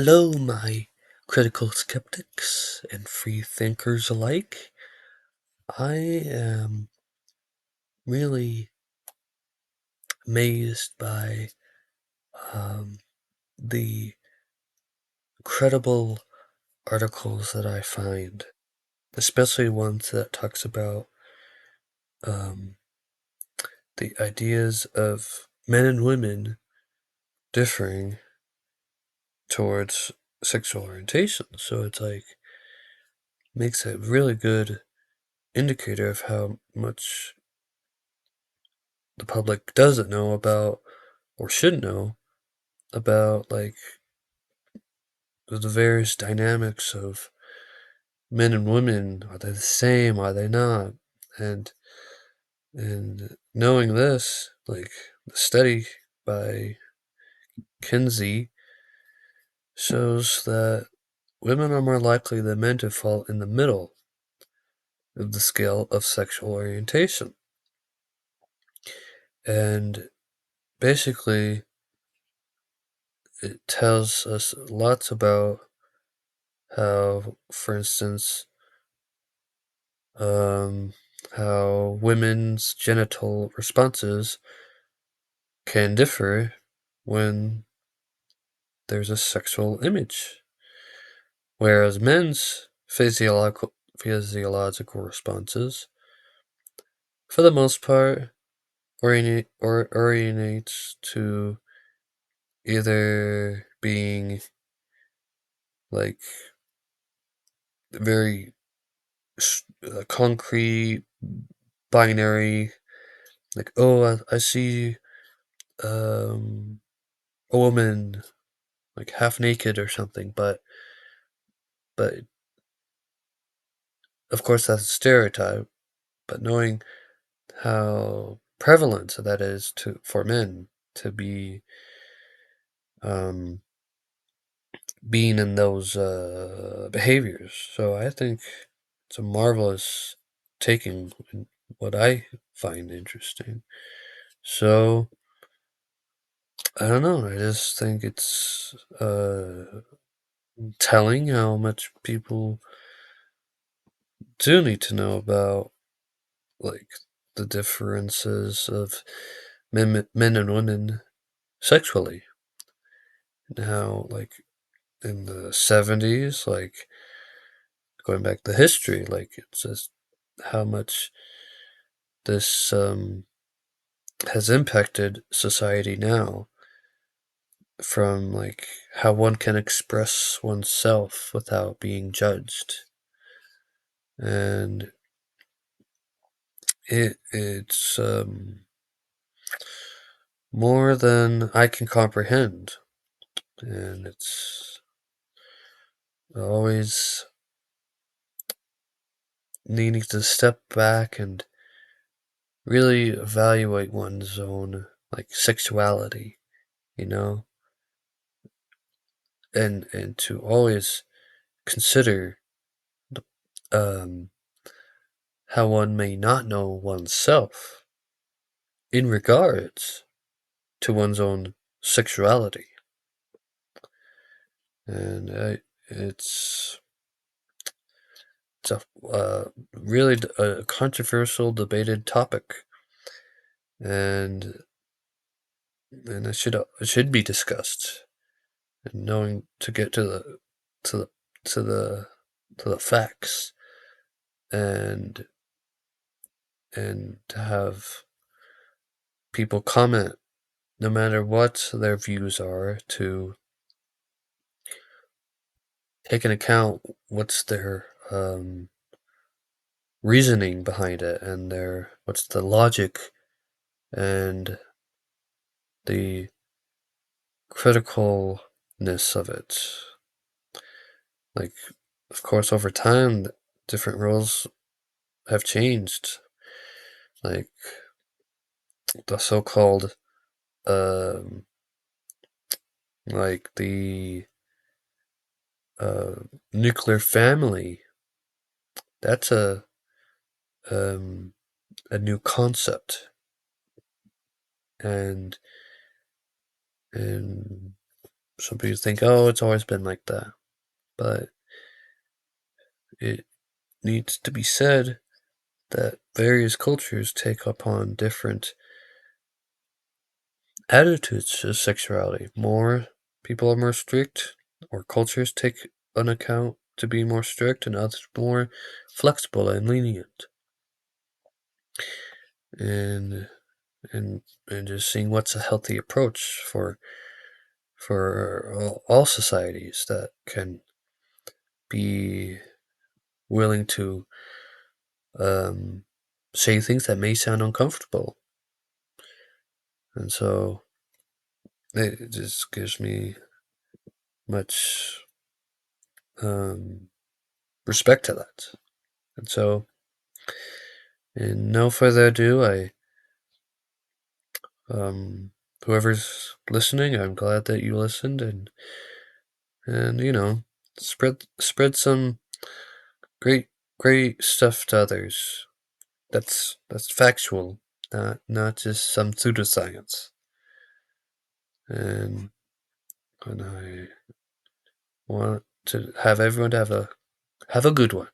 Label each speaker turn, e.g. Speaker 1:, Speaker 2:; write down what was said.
Speaker 1: Hello, my critical skeptics and free thinkers alike. I am really amazed by um, the credible articles that I find, especially ones that talks about um, the ideas of men and women differing towards sexual orientation. So it's like makes a really good indicator of how much the public doesn't know about or should know about like the various dynamics of men and women. Are they the same? Are they not? And knowing this, like the study by Kinsey shows that women are more likely than men to fall in the middle of the scale of sexual orientation. And basically, it tells us lots about how, for instance, um, how women's genital responses can differ when there's a sexual image, whereas men's physiological responses, for the most part, originates to either being like very concrete, binary, like I see um, a woman like half naked or something, but of course that's a stereotype. But knowing how prevalent that is to for men to be um, being in those behaviors. So I think it's a marvelous taking in what I find interesting. So I don't know. I just think it's telling how much people do need to know about like the differences of men and women sexually, and how like in the 70s, like going back to history, like it's just how much this has impacted society now, from like how one can express oneself without being judged. And it's more than I can comprehend. And it's always needing to step back and really evaluate one's own like sexuality, you know, and to always consider the, how one may not know oneself in regards to one's own sexuality. And it's it's really a controversial, debated topic, and it should be discussed. And knowing to get to the to the to the facts, and to have people comment no matter what their views are, to take into account what's their reasoning behind it, and their what's the logic and the criticalness of it. Like, of course, over time, different rules have changed. Like the so-called, um, like the uh, nuclear family. That's um, a new concept, and and some people think, oh, it's always been like that. But it needs to be said that various cultures take upon different attitudes to sexuality. More people are more strict, or cultures take an account to be more strict, and others more flexible and lenient. And and and just seeing what's a healthy approach for all societies that can be willing to um, say things that may sound uncomfortable. And so it just gives me much um, respect to that. And so, in no further ado, um, whoever's listening, I'm glad that you listened, and spread some great great stuff to others. That's factual, not just some pseudoscience. And and I want to have everyone to have a good one.